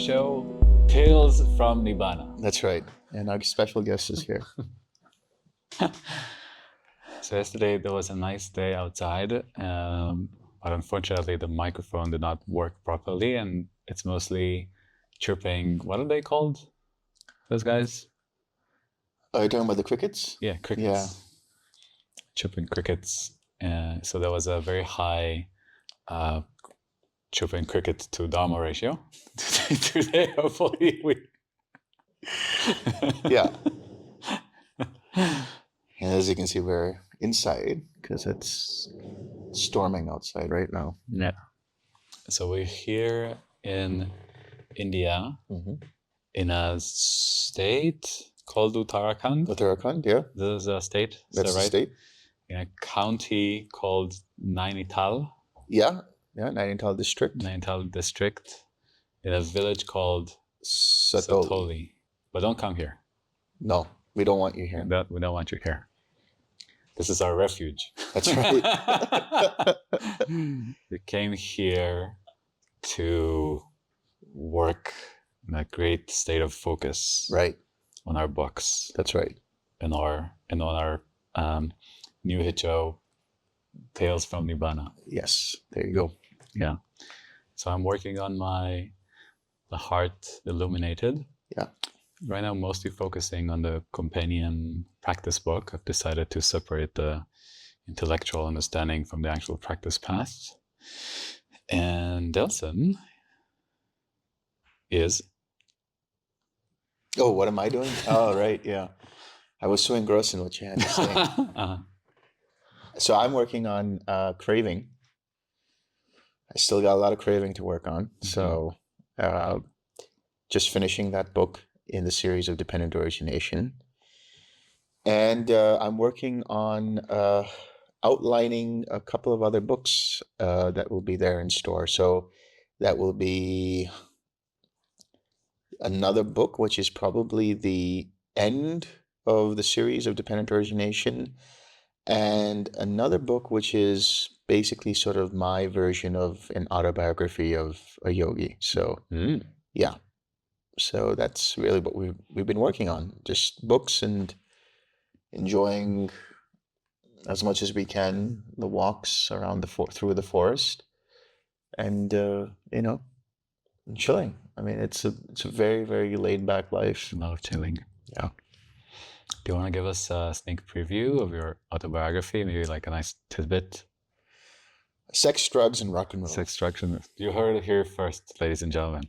ratio, Tales from Nibbana. That's right. And our special guest is here. So yesterday there was a nice day outside, but unfortunately the microphone did not work properly, and it's mostly chirping. What are they called? Those guys? Are you talking about the crickets? Yeah, crickets. Yeah. Chirping crickets. So there was a very high chirping cricket to Dharma ratio. Today, hopefully, we. Yeah. And as you can see, we're inside because it's storming outside right now. Yeah. So we're here in India, in a state called Uttarakhand. Uttarakhand, yeah. This is a state. Is That's that the right? state. In a county called Nainital. Yeah, Nainital district. Nainital district. In a village called Satoli. Satoli. But don't come here. No, we don't want you here. We don't want you here. This is our refuge. That's right. We came here to work in a great state of focus Right. on our books That's right. and on our new Hicho, Tales from Nibbana. Yes, there you go. Yeah. So I'm working on the Heart Illuminated. Yeah. Right now, mostly focusing on the companion practice book. I've decided to separate the intellectual understanding from the actual practice path. And Delson is... Oh, what am I doing? Oh, right, yeah. I was so engrossed in what you had to say. So I'm working on Craving. I still got a lot of Craving to work on. So just finishing that book in the series of Dependent Origination. And I'm working on outlining a couple of other books that will be there in store. So that will be another book, which is probably the end of the series of Dependent Origination, and another book which is basically sort of my version of an autobiography of a yogi. So yeah. So that's really what we've been working on, just books and enjoying as much as we can the walks around through the forest, and chilling. I mean, it's a very, very laid back life. A lot of chilling. Yeah. Do you want to give us a sneak preview of your autobiography? Maybe like a nice tidbit. Sex, drugs, and rock and roll. Sex, drugs, and... You heard it here first, ladies and gentlemen.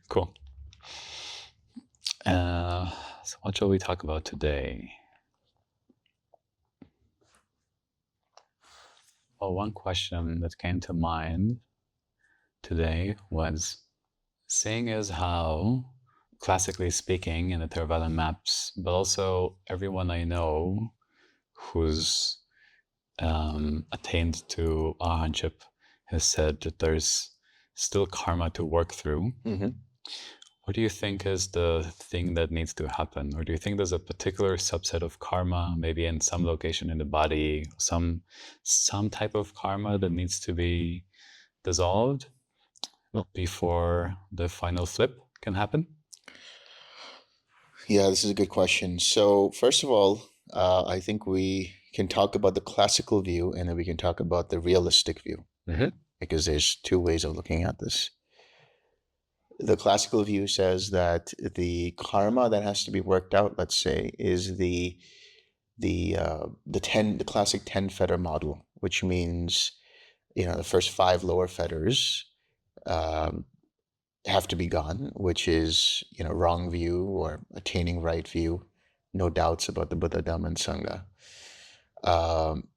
Cool. So what shall we talk about today? Well, one question that came to mind today was, seeing as how, classically speaking, in the Theravadan maps, but also everyone I know who's attained to Arahantship has said that there's still karma to work through. What do you think is the thing that needs to happen? Or do you think there's a particular subset of karma, maybe in some location in the body, some type of karma that needs to be dissolved before the final flip can happen? Yeah, this is a good question. So first of all, I think we can talk about the classical view, and then we can talk about the realistic view, because there's two ways of looking at this. The classical view says that the karma that has to be worked out, let's say, is the classic 10 fetter model, which means the first 5 lower fetters have to be gone, which is wrong view or attaining right view, no doubts about the Buddha, Dhamma, and Sangha,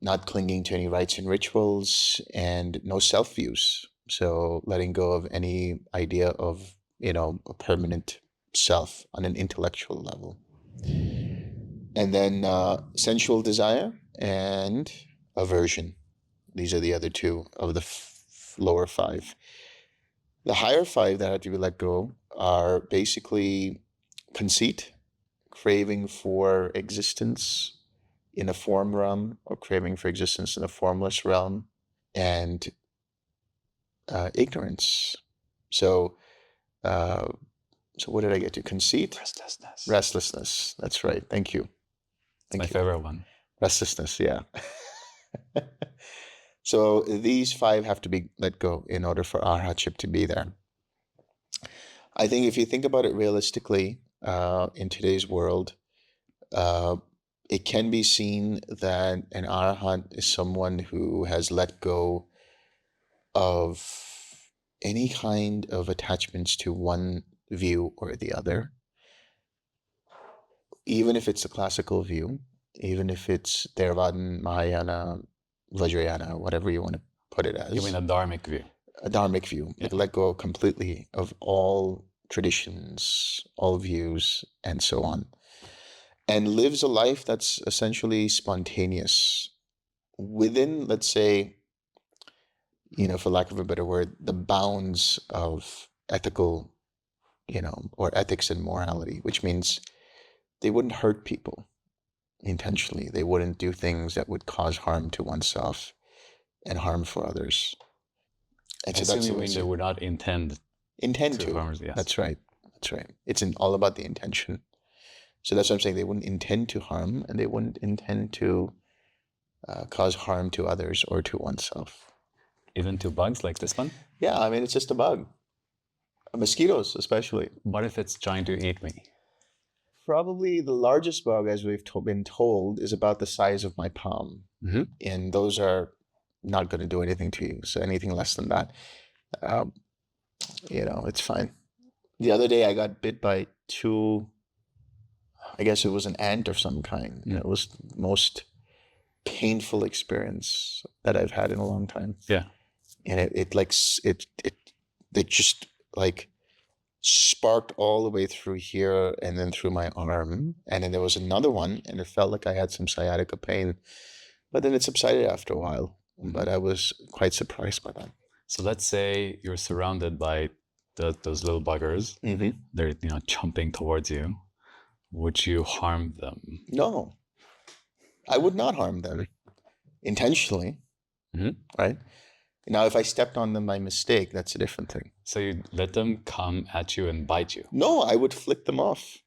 not clinging to any rites and rituals, and no self views. So letting go of any idea of a permanent self on an intellectual level, and then sensual desire and aversion. These are the other 2 of the lower 5. The higher 5 that have to be let go are basically conceit, craving for existence in a form realm, or craving for existence in a formless realm, and ignorance. So, what did I get to? Conceit? Restlessness. Restlessness. That's right. Thank you. My favorite one. Restlessness, yeah. So these 5 have to be let go in order for arhatship to be there. I think if you think about it realistically, in today's world, it can be seen that an arahant is someone who has let go of any kind of attachments to one view or the other, even if it's a classical view, even if it's Theravadan, Mahayana, Vajrayana, whatever you want to put it as. You mean a dharmic view? A dharmic view. Yeah. Like let go completely of all traditions, all views, and so on. And lives a life that's essentially spontaneous within, let's say, for lack of a better word, the bounds of ethical, or ethics and morality, which means they wouldn't hurt people intentionally. They wouldn't do things that would cause harm to oneself and harm for others. And so that's mean they would not intend to. Harm, yes. That's right. It's all about the intention. So that's what I'm saying. They wouldn't intend to harm, and they wouldn't intend to cause harm to others or to oneself. Even to bugs like this one? Yeah, I mean, it's just a bug. Mosquitoes, especially. What if it's trying to eat me? Probably the largest bug, as we've been told, is about the size of my palm. Mm-hmm. And those are not going to do anything to you. So anything less than that, it's fine. The other day I got bit by 2, I guess it was an ant of some kind. It was the most painful experience that I've had in a long time. Yeah. And they just like sparked all the way through here and then through my arm. And then there was another one, and it felt like I had some sciatica pain. But then it subsided after a while. But I was quite surprised by that. So let's say you're surrounded by those little buggers. Mm-hmm. They're chomping towards you. Would you harm them? No, I would not harm them intentionally. Mm-hmm. Right? Now, if I stepped on them by mistake, that's a different thing. So you let them come at you and bite you? No, I would flick them off.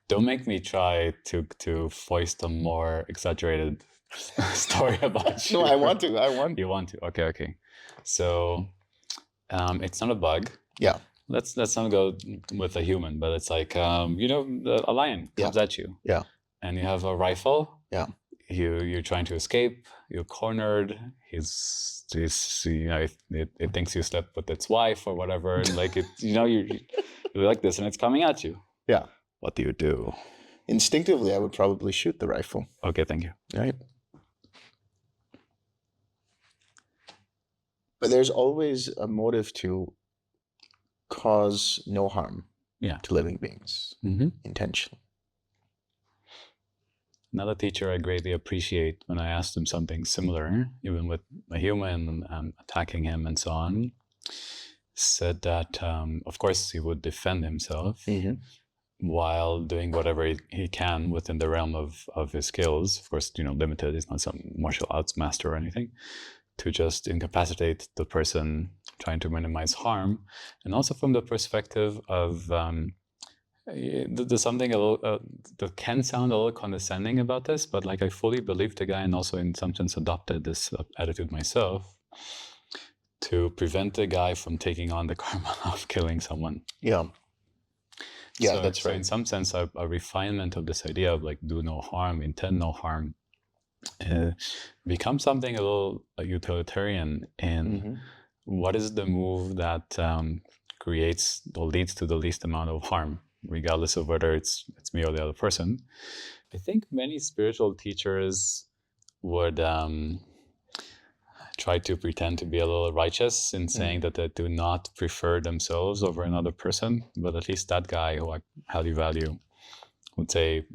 Don't make me try to foist a more exaggerated story about you. No, I want to. You want to? Okay. So, it's not a bug. Yeah. Let's not go with a human, but it's like a lion comes at you. Yeah. And you have a rifle. Yeah. You're trying to escape. You're cornered. It thinks you slept with its wife or whatever. Like you're like this, and it's coming at you. Yeah. What do you do? Instinctively, I would probably shoot the rifle. Okay, thank you. Right. But there's always a motive to cause no harm to living beings, intentionally. Another teacher I greatly appreciate, when I asked him something similar, even with a human attacking him and so on, said that, of course, he would defend himself while doing whatever he can within the realm of his skills. Of course, limited. He's not some martial arts master or anything. To just incapacitate the person, trying to minimize harm. And also from the perspective of there's something a little that can sound a little condescending about this, but like I fully believe the guy, and also in some sense adopted this attitude myself, to prevent the guy from taking on the karma of killing someone. Yeah, that's right. So in some sense, a refinement of this idea of like do no harm, intend no harm, becomes something a little utilitarian in what is the move that creates or leads to the least amount of harm, regardless of whether it's me or the other person. I think many spiritual teachers would try to pretend to be a little righteous in saying that they do not prefer themselves over another person, but at least that guy who I highly value would say,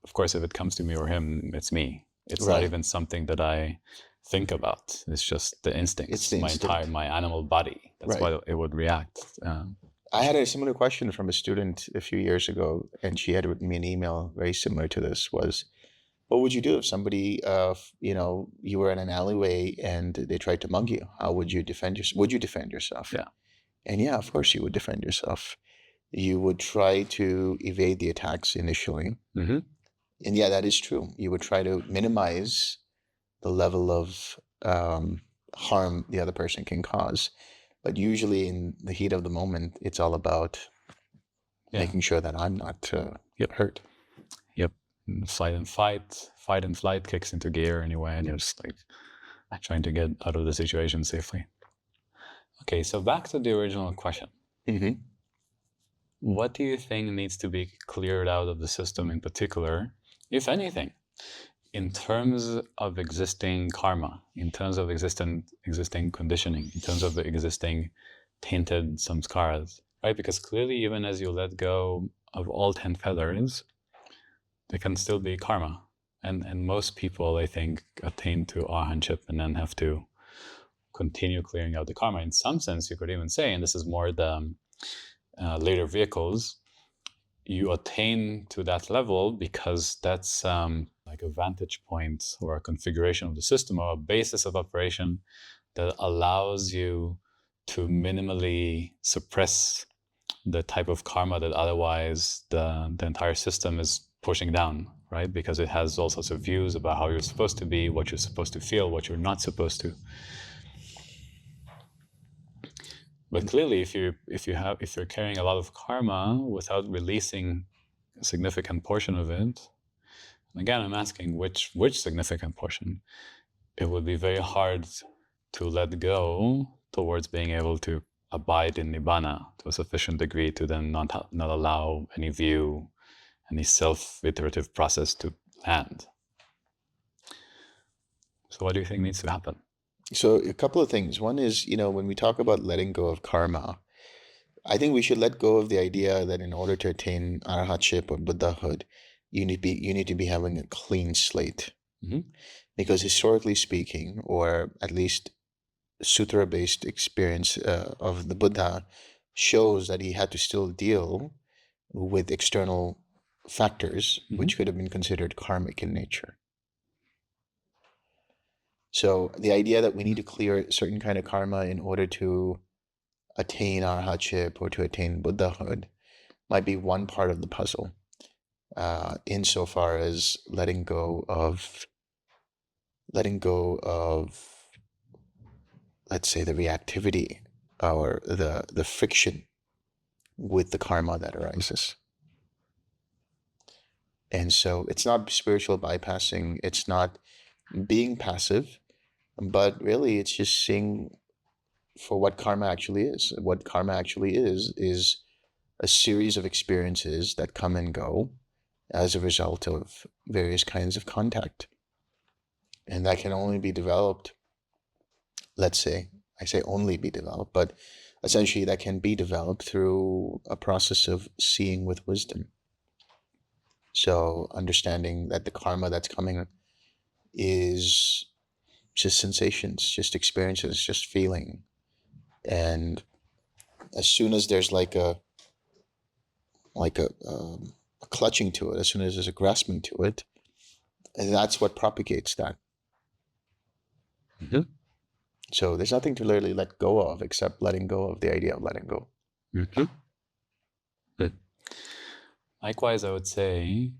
of course, if it comes to me or him, it's me. It's not even something that I think about. It's just the instinct. It's the instinct. My animal body. That's why it would react. I had a similar question from a student a few years ago, and she had written me an email very similar to this, was, What would you do if somebody, you were in an alleyway and they tried to mug you? How would you defend yourself? Would you defend yourself? Yeah. And yeah, of course you would defend yourself. You would try to evade the attacks initially. Mm-hmm. And yeah, that is true. You would try to minimize the level of harm the other person can cause. But usually in the heat of the moment, it's all about making sure that I'm not hurt. Yep. Fight and flight kicks into gear anyway, and you're just like trying to get out of the situation safely. Okay, so back to the original question. Mm-hmm. What do you think needs to be cleared out of the system in particular, if anything, in terms of existing karma, in terms of existing conditioning, in terms of the existing tainted samskaras, right? Because clearly, even as you let go of all 10 fetters, there can still be karma. And most people, I think, attain to arahantship and then have to continue clearing out the karma. In some sense, you could even say, and this is more the later vehicles, you attain to that level because that's like a vantage point or a configuration of the system or a basis of operation that allows you to minimally suppress the type of karma that otherwise the entire system is pushing down, right? Because it has all sorts of views about how you're supposed to be, what you're supposed to feel, what you're not supposed to. But clearly, if you're carrying a lot of karma without releasing a significant portion of it, and again, I'm asking which significant portion, it would be very hard to let go towards being able to abide in Nibbana to a sufficient degree to then not allow any view, any self-iterative process to land. So what do you think needs to happen? So a couple of things. One is, when we talk about letting go of karma, I think we should let go of the idea that in order to attain arahantship or Buddhahood, you need to be having a clean slate. Mm-hmm. Because historically speaking, or at least sutra-based experience of the Buddha shows that he had to still deal with external factors, which could have been considered karmic in nature. So the idea that we need to clear a certain kind of karma in order to attain arahantship or to attain Buddhahood might be one part of the puzzle, insofar as letting go of, let's say, the reactivity or the friction with the karma that arises. And so it's not spiritual bypassing, it's not being passive, but really it's just seeing for what karma actually is. What karma actually is a series of experiences that come and go as a result of various kinds of contact. And that can only be developed, let's say, I say only be developed, but essentially that can be developed through a process of seeing with wisdom. So understanding that the karma that's coming is just sensations, just experiences, just feeling. And as soon as there's like a clutching to it, as soon as there's a grasping to it, and that's what propagates that. Mm-hmm. So there's nothing to literally let go of except letting go of the idea of letting go. Mm-hmm. Good. Likewise, I would say,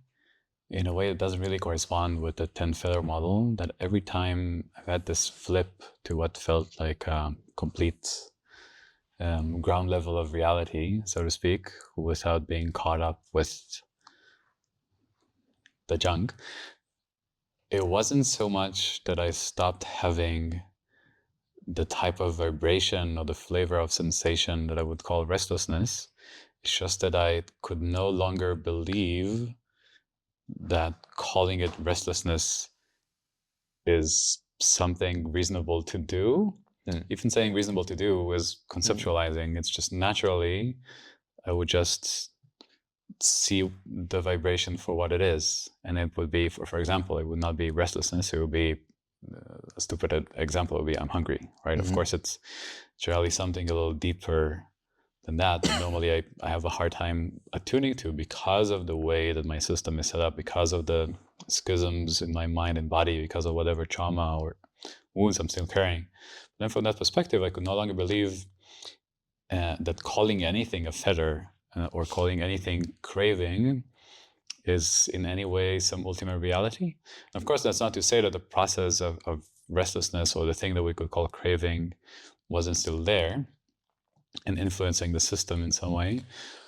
in a way it doesn't really correspond with the 10 feather model, that every time I've had this flip to what felt like a complete ground level of reality, so to speak, without being caught up with the junk, it wasn't so much that I stopped having the type of vibration or the flavor of sensation that I would call restlessness. It's just that I could no longer believe that calling it restlessness is something reasonable to do. Even saying reasonable to do is conceptualizing. It's just naturally, I would just see the vibration for what it is. And it would be, for example, it would not be restlessness. It would be, a stupid example would be, I'm hungry, right? Of course, it's generally something a little deeper than that. Normally, I have a hard time attuning to because of the way that my system is set up, because of the schisms in my mind and body because of whatever trauma or wounds I'm still carrying. Then from that perspective, I could no longer believe that calling anything a fetter or calling anything craving is in any way some ultimate reality. And of course, that's not to say that the process of restlessness or the thing that we could call craving wasn't still there and influencing the system in some way.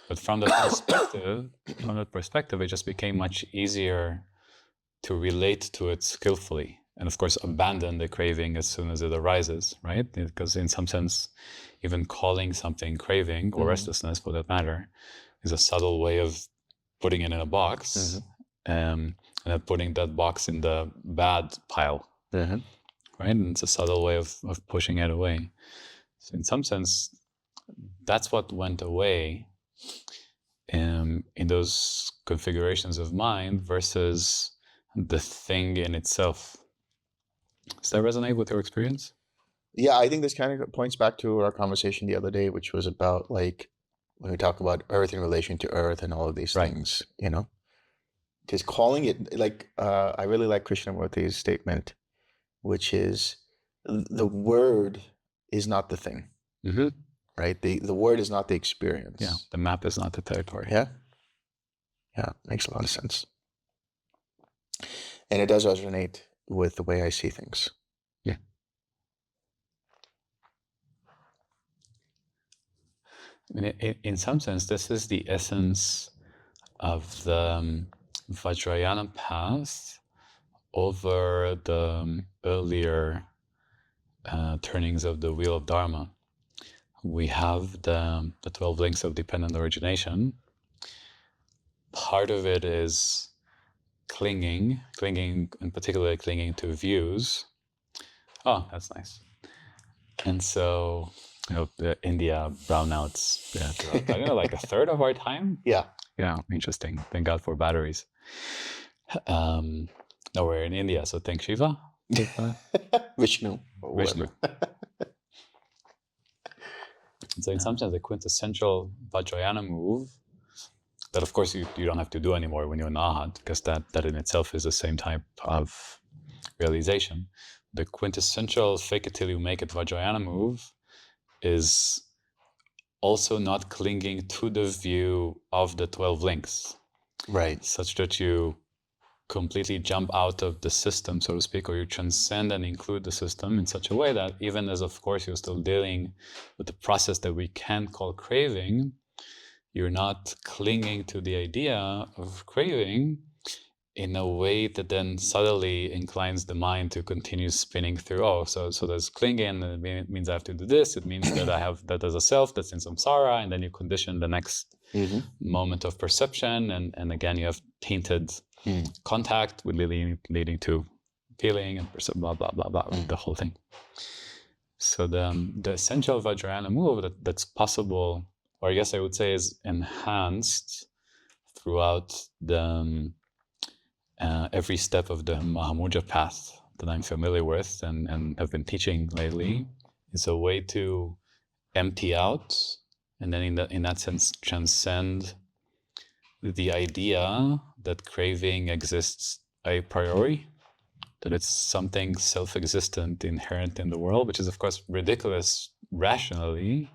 But from that perspective, it just became much easier to relate to it skillfully. And of course, abandon the craving as soon as it arises, right? Because in some sense, even calling something craving or restlessness, for that matter, is a subtle way of putting it in a box, and then putting that box in the bad pile, right? And it's a subtle way of pushing it away. So in some sense, that's what went away in those configurations of mind versus the thing in itself. Does that resonate with your experience? Yeah, I think this kind of points back to our conversation the other day, which was about like when we talk about earth in relation to earth and all of these things, you know, because calling it like, I really like Krishnamurti's statement, which is the word is not the thing, right? The word is not the experience. Yeah, the map is not the territory. Yeah, makes a lot of sense. And it does resonate with the way I see things. Yeah. I mean, in some sense, this is the essence of the Vajrayana path over the earlier turnings of the wheel of Dharma. We have the 12 links of dependent origination. Part of it is clinging, and particularly clinging to views. Oh, that's nice. And so, India brownouts, like a third of our time. Yeah, interesting. Thank God for batteries. No, we're in India, so thank Shiva. Vishnu. So in some sense, the quintessential Vajrayana move that, of course, you don't have to do anymore when you're an Arahant, because that in itself is the same type of realization. The quintessential fake it till you make it Vajrayana move is also not clinging to the view of the 12 links. Right. Such that you completely jump out of the system, so to speak, or you transcend and include the system in such a way that even as, of course, you're still dealing with the process that we can call craving, you're not clinging to the idea of craving in a way that then subtly inclines the mind to continue spinning through, so there's clinging, and it means I have to do this, it means that I have that as a self that's in samsara, and then you condition the next moment of perception, and again you have tainted contact with leading to feeling and blah blah blah blah, the whole thing. So the essential Vajrayana move that's possible, or I guess I would say is enhanced throughout the every step of the Mahamudra path that I'm familiar with and have been teaching lately, is a way to empty out, and then in that sense transcend the idea that craving exists a priori, that it's something self-existent, inherent in the world, which is of course ridiculous rationally,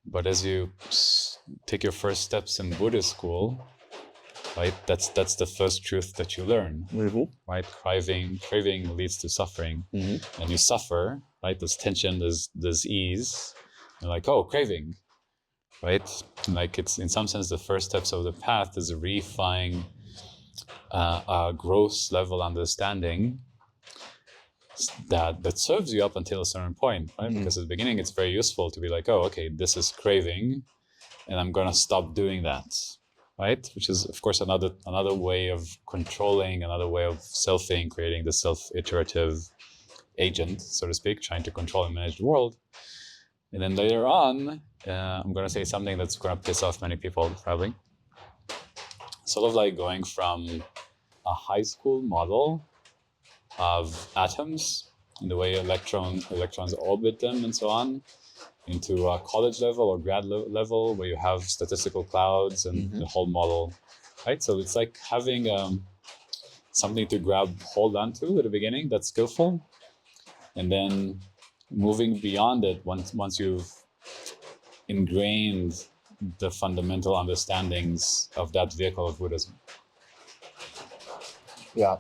but as you take your first steps in Buddhist school, right, that's the first truth that you learn, right? Craving leads to suffering, and you suffer, right? There's tension, there's ease, and like, oh, craving, right? Like, it's in some sense the first steps of the path is refining a gross level understanding that serves you up until a certain point, right? Because at the beginning it's very useful to be like, oh, okay, this is craving, and I'm gonna stop doing that, right? Which is of course another way of controlling, another way of selfing, creating the self-iterative agent, so to speak, trying to control and manage the world. And then later on, I'm going to say something that's going to piss off many people, probably. Sort of like going from a high school model of atoms, in the way electrons orbit them and so on, into a college level or grad level where you have statistical clouds and the whole model, right? So it's like having something to grab hold onto at the beginning that's skillful, and then moving beyond it once you've ingrained the fundamental understandings of that vehicle of Buddhism. Yeah,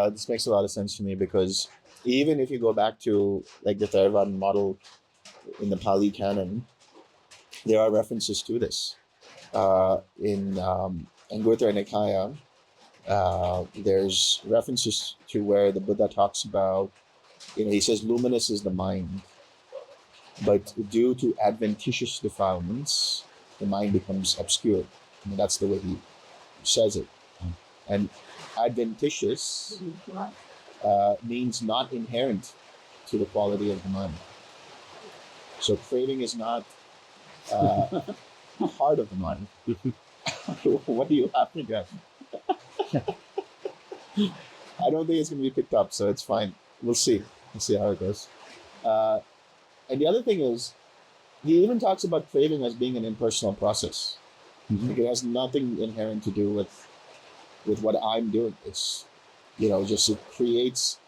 this makes a lot of sense to me, because even if you go back to like the Theravadan model in the Pali Canon, there are references to this. In Anguttara Nikaya, there's references to where the Buddha talks about, he says luminous is the mind, but due to adventitious defilements, the mind becomes obscure. That's the way he says it. And adventitious means not inherent to the quality of the mind. So craving is not part of the mind. What do you have to get? I don't think it's going to be picked up, so it's fine. We'll see. We'll see how it goes. And the other thing is, he even talks about craving as being an impersonal process. Like it has nothing inherent to do with what I'm doing. It's, just it creates,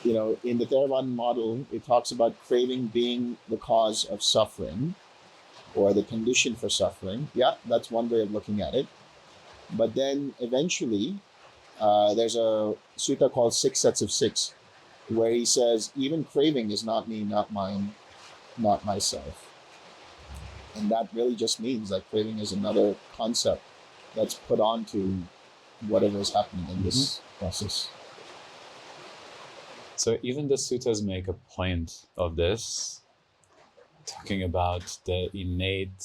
in the Theravada model, it talks about craving being the cause of suffering or the condition for suffering. Yeah, that's one way of looking at it. But then eventually, there's a sutta called 6 Sets of 6, where he says, even craving is not me, not mine, not myself. And that really just means that craving is another concept that's put onto whatever is happening in this process. So even the suttas make a point of this, talking about the innate,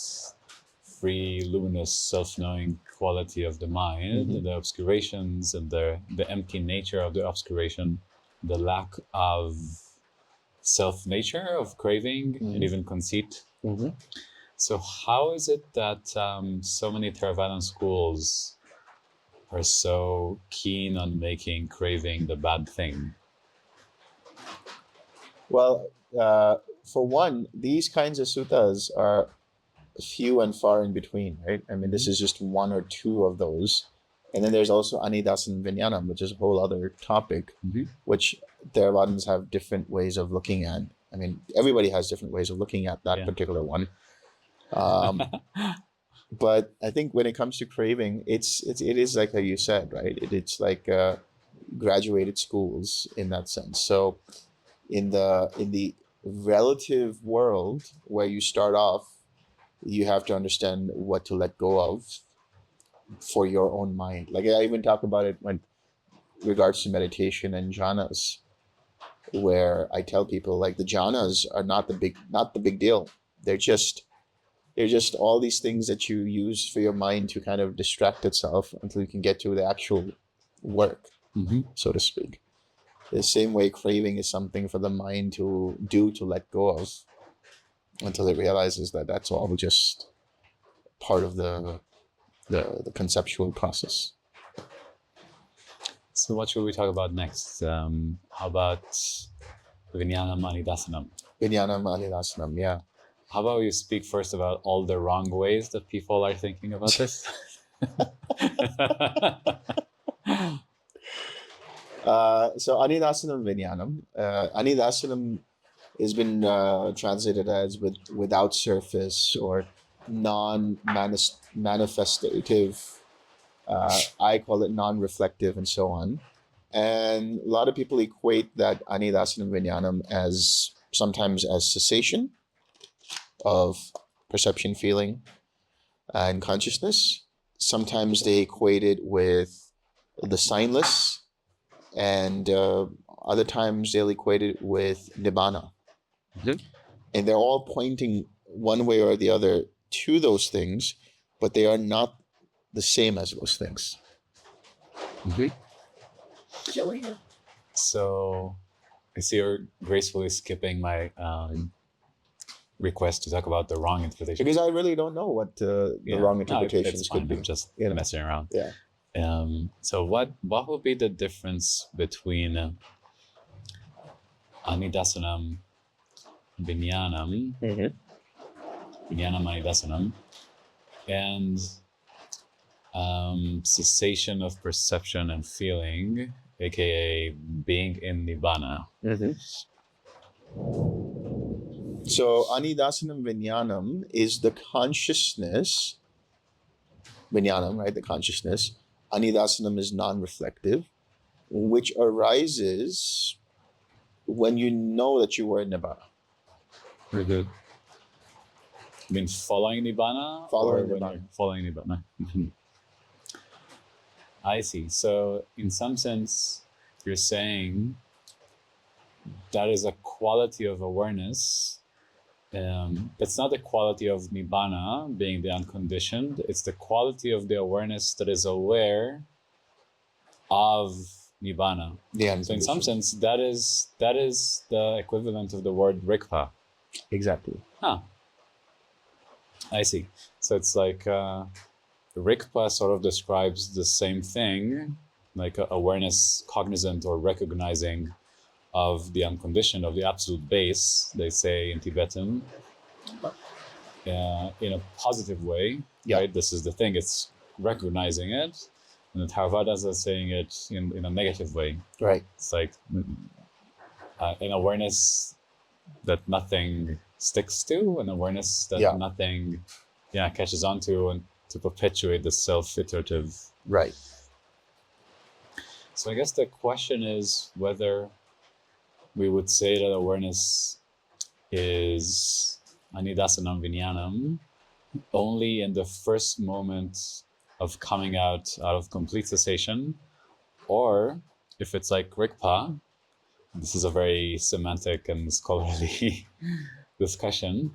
free, luminous, self-knowing quality of the mind, the obscurations and the empty nature of the obscuration, the lack of self-nature of craving and even conceit. So how is it that so many Theravadan schools are so keen on making craving the bad thing? Well, for one, these kinds of suttas are few and far in between, right? I mean, this is just one or two of those. And then there's also Anidassanam and Viññanam, which is a whole other topic, which Theravadans have different ways of looking at. I mean, everybody has different ways of looking at that particular one. But I think when it comes to craving, it is like how you said, right? It's like graduated schools in that sense. So in the relative world where you start off, you have to understand what to let go of for your own mind. Like I even talk about it when regards to meditation and jhanas, where I tell people like the jhanas are not the big deal. They're just all these things that you use for your mind to kind of distract itself until you can get to the actual work, so to speak. The same way craving is something for the mind to do, to let go of, until it realizes that that's all just part of the conceptual process. So what should we talk about next? How about Viññanam Anidassanam? Viññanam Anidassanam, yeah. How about you speak first about all the wrong ways that people are thinking about this? So Anidassanam Viññanam. Anidassanam has been translated as without surface or non-manifestative. I call it non-reflective and so on. And a lot of people equate that Anidassanam Viññanam as sometimes as cessation of perception, feeling, and consciousness. Sometimes they equate it with the signless, and other times they'll equate it with Nibbana. And they're all pointing one way or the other to those things, but they are not the same as those things. So I see you're gracefully skipping my request to talk about the wrong interpretation. Because I really don't know what the wrong interpretations could be. I'm just messing around. Yeah. So what would be the difference between Anidassanam Viññanam, Viññanam Anidassanam, and cessation of perception and feeling, aka being in Nibbana. So Anidassanam Viññanam is the consciousness. Viññanam, right? The consciousness. Anidassanam is non-reflective, which arises when you know that you were in Nibbana. Very good. I mean, following Nibbana? Following or when Nibbana. you're following Nibbana. I see. So, in some sense, you're saying that is a quality of awareness. It's not the quality of Nibbana, being the unconditioned. It's the quality of the awareness that is aware of Nibbana. So in some sense, that is the equivalent of the word Rigpa. Exactly. I see. So it's like Rigpa sort of describes the same thing, like awareness, cognizant or recognizing of the unconditioned, of the absolute base, they say in Tibetan, in a positive way, right? This is the thing, it's recognizing it. And the Theravadans are saying it in a negative way. Right. It's like an awareness that nothing sticks to, an awareness that nothing catches onto, and to perpetuate the self-iterative. Right. So I guess the question is whether we would say that awareness is Anidassanam Viññanam only in the first moment of coming out of complete cessation, or if it's like Rigpa, this is a very semantic and scholarly discussion,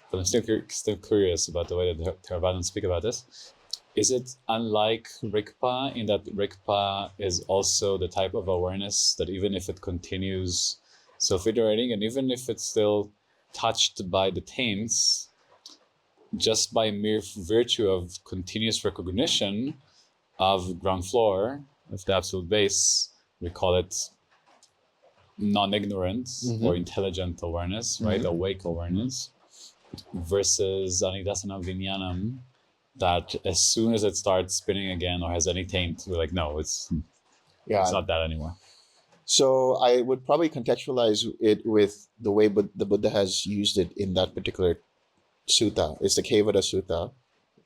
but I'm still curious about the way that the Theravadans speak about this. Is it unlike Rigpa in that Rigpa is also the type of awareness that even if it continues self-iterating and even if it's still touched by the taints, just by mere virtue of continuous recognition of ground floor, of the absolute base, we call it non-ignorant or intelligent awareness, right? Awake awareness, versus Anidassanam Viññanam, that as soon as it starts spinning again or has any taint, we're like, no, it's not that anymore. So I would probably contextualize it with the way the Buddha has used it in that particular sutta. It's the Theravada Sutta,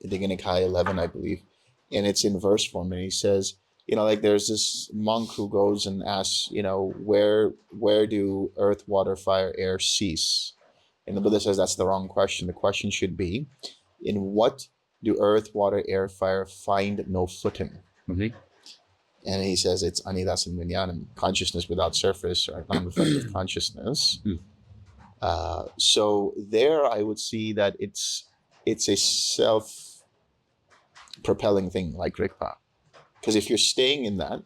Digha Nikaya 11, I believe. And it's in verse form. And he says, like there's this monk who goes and asks, where do earth, water, fire, air cease? And the Buddha says that's the wrong question. The question should be, in what do earth, water, air, fire find no footing? And he says it's Anidassanam Viññanam, consciousness without surface, or non-reflective consciousness. So there I would see that it's a self-propelling thing like Rigpa. Because if you're staying in that,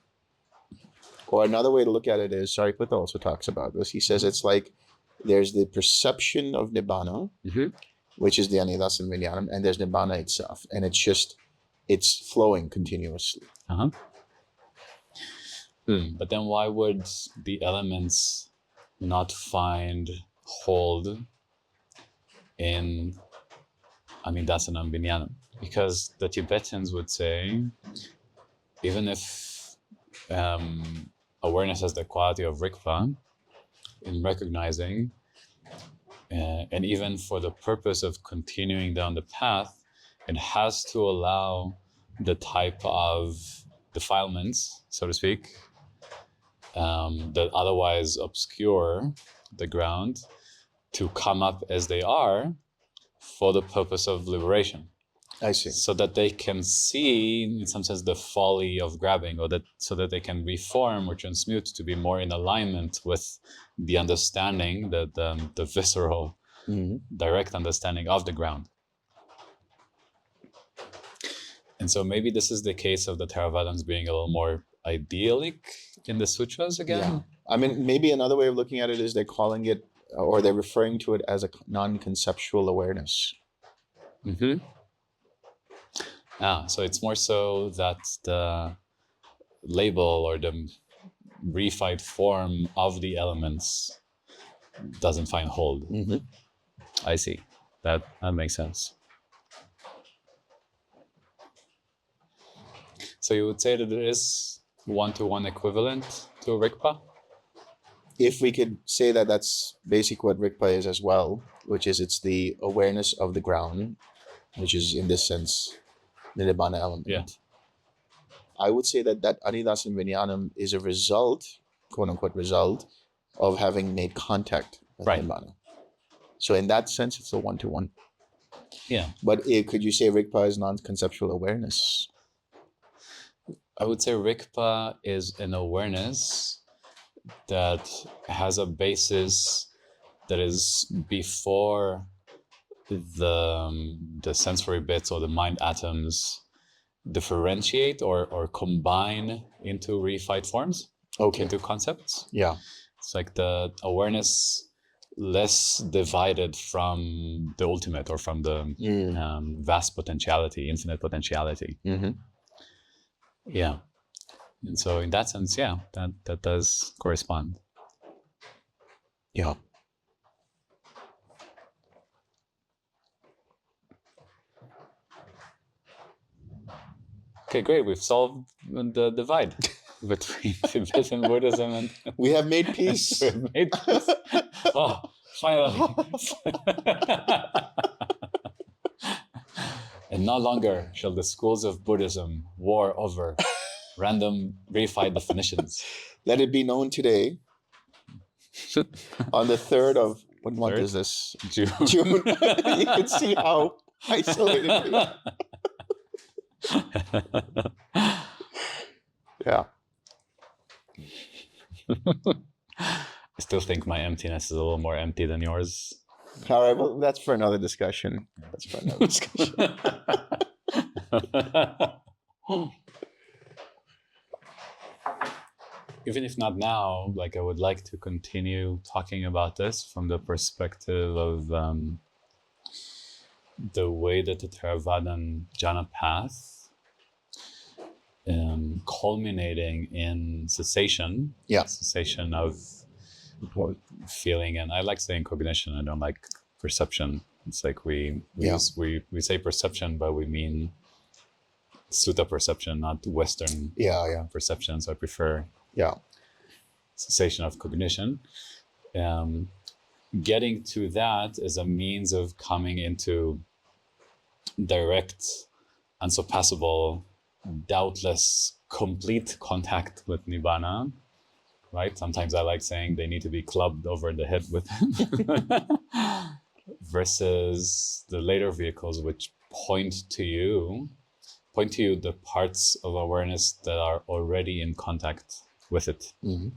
or another way to look at it is, Sariputta also talks about this, he says it's like there's the perception of Nibbana, which is the Anidassanam Viññanam, and there's Nibbana itself. And it's flowing continuously. But then why would the elements not find hold in Anidassanam Viññanam? Because the Tibetans would say, even if awareness has the quality of Rigpa in recognizing, and even for the purpose of continuing down the path, it has to allow the type of defilements, so to speak, that otherwise obscure the ground to come up as they are for the purpose of liberation. I see. So that they can see, in some sense, the folly of grabbing, so that they can reform or transmute to be more in alignment with the understanding, the visceral, direct understanding of the ground. And so maybe this is the case of the Theravadans being a little more idyllic in the sutras again. Yeah. I mean, maybe another way of looking at it is they're calling it, or they're referring to it as a non-conceptual awareness. So it's more so that the label or the reified form of the elements doesn't find hold. I see. That makes sense. So you would say that there is one-to-one equivalent to Rigpa? If we could say that that's basic what Rigpa is as well, which is it's the awareness of the ground, which is in this sense the Nibbana element. Yeah. I would say that Anidassanam Viññanam is a result, quote unquote result, of having made contact with Nibbana. So in that sense, it's a one-to-one. Yeah. But could you say Rigpa is non-conceptual awareness? I would say Rigpa is an awareness that has a basis that is before the sensory bits or the mind atoms differentiate or combine into reified forms, into concepts. Yeah. It's like the awareness less divided from the ultimate or from the vast potentiality, infinite potentiality. Mm-hmm. Yeah. And so in that sense, yeah, that does correspond. Yeah. Okay, great. We've solved the divide between Tibetan Buddhism and... We have made peace. We've made peace. Oh, finally. And no longer shall the schools of Buddhism war over random reified definitions. Let it be known today, on the 3rd of... What month is this? June. You can see how isolated we are. Yeah. I still think my emptiness is a little more empty than yours. All right, well, that's for another discussion. Even if not now, like I would like to continue talking about this from the perspective of the way that the Theravadan jhana path, culminating in cessation, cessation of feeling, and I like saying cognition. I don't like perception. It's like we say perception, but we mean Sutta perception, not Western perception. So I prefer cessation of cognition. Getting to that is a means of coming into direct, unsurpassable, doubtless, complete contact with Nibbana, right? Sometimes I like saying they need to be clubbed over the head with versus the later vehicles which point to you the parts of awareness that are already in contact with it. Mm-hmm.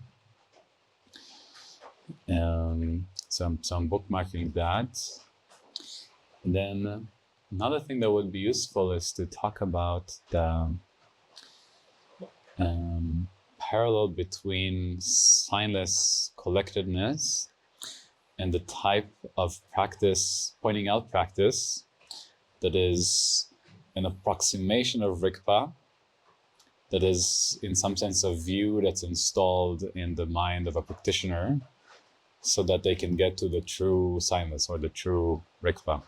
So I'm bookmarking that. And then another thing that would be useful is to talk about the parallel between signless collectedness and the type of practice, pointing out practice, that is an approximation of Rigpa, that is in some sense a view that's installed in the mind of a practitioner so that they can get to the true signless or the true Rigpa.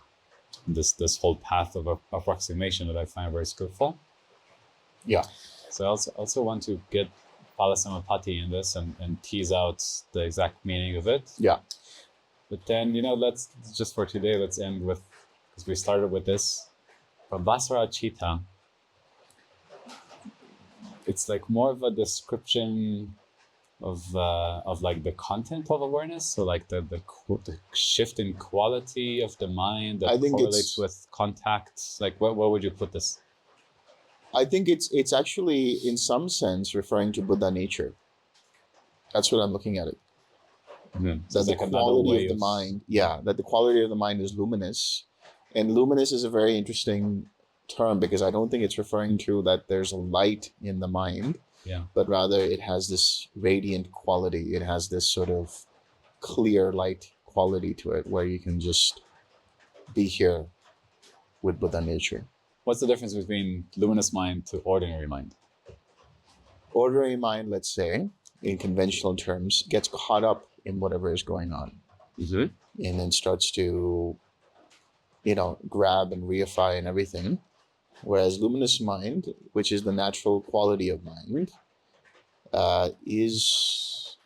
This whole path of approximation that I find very skillful. Yeah. So I also want to get Palasamapati in this and tease out the exact meaning of it. Yeah. But then, let's just for today, let's end with, because we started with this, Pabhassara Citta. It's like more of a description of like the content of awareness. So like the shift in quality of the mind that correlates with contact. Like where would you put this? I think it's actually in some sense referring to Buddha nature. That's what I'm looking at it. Mm-hmm. That the quality of the mind, that the quality of the mind is luminous. And luminous is a very interesting term because I don't think it's referring to that there's a light in the mind, but rather it has this radiant quality. It has this sort of clear light quality to it where you can just be here with Buddha nature. What's the difference between luminous mind to ordinary mind? Ordinary mind, let's say, in conventional terms, gets caught up in whatever is going on. Mm-hmm. And then starts to, grab and reify and everything. Whereas luminous mind, which is the natural quality of mind, is,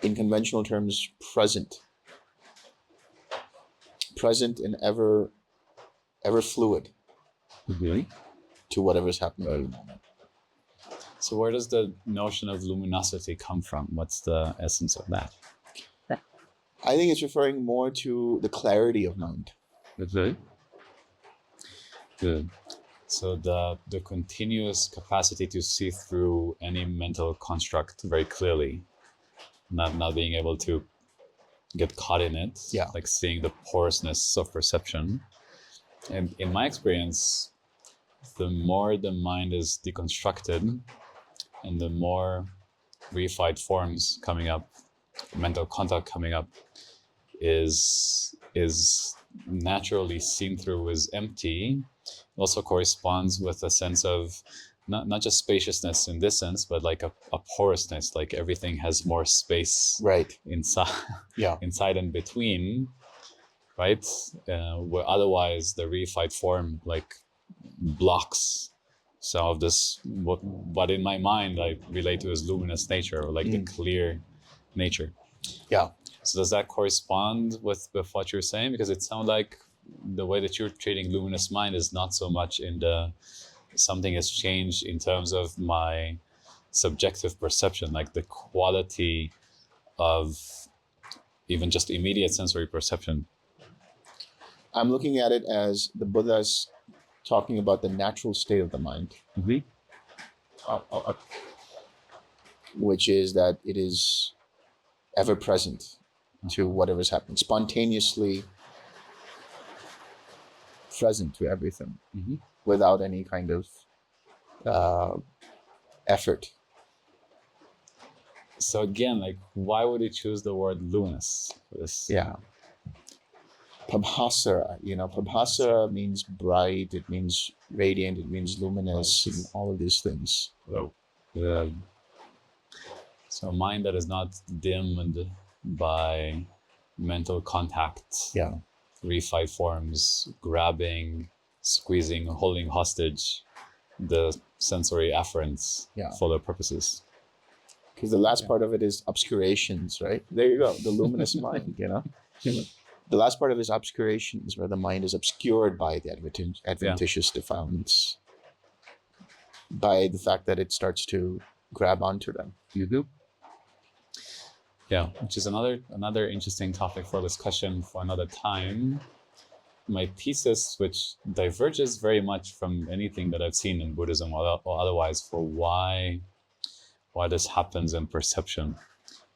in conventional terms, present and ever fluid to whatever's happening at the moment. So where does the notion of luminosity come from? What's the essence of that? I think it's referring more to the clarity of mind. Good. So the continuous capacity to see through any mental construct very clearly, not being able to get caught in it, like seeing the porousness of perception. And in my experience, the more the mind is deconstructed and the more reified forms coming up, mental contact coming up, is naturally seen through as empty, also corresponds with a sense of not just spaciousness in this sense, but like a porousness, like everything has more space inside and between, right? Where otherwise the reified form like blocks some of this, what in my mind I relate to as luminous nature, or like the clear nature. Yeah. So does that correspond with what you're saying? Because it sounds like the way that you're treating luminous mind is not so much in the something has changed in terms of my subjective perception, like the quality of even just immediate sensory perception. I'm looking at it as the Buddha's talking about the natural state of the mind, which is that it is ever present to whatever's happening, spontaneously present to everything, without any kind of effort. So again, like, why would you choose the word luminous for this? Yeah. Pabhassara, Pabhassara means bright, it means radiant, it means luminous, and all of these things. So a mind that is not dimmed by mental contact, reified forms, grabbing, squeezing, holding hostage the sensory afferents for their purposes. Because the last part of it is obscurations, right? There you go, the luminous mind, The last part of it is obscurations, where the mind is obscured by the adventitious defilements, by the fact that it starts to grab onto them. Yeah, which is another interesting topic for discussion for another time. My thesis, which diverges very much from anything that I've seen in Buddhism or otherwise, for why this happens in perception,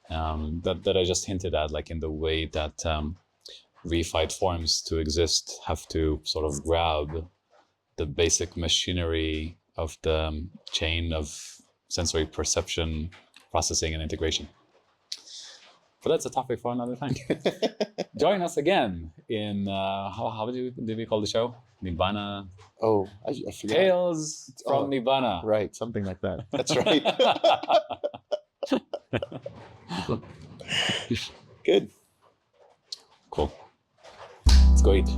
that I just hinted at, like in the way that reified forms to exist have to sort of grab the basic machinery of the chain of sensory perception, processing, and integration. But that's a topic for another time. Join us again in, how did we call the show? Nibbana. Oh, I forgot. Tales from Nibbana. Right, something like that. That's right. Good. Cool. Let's go eat.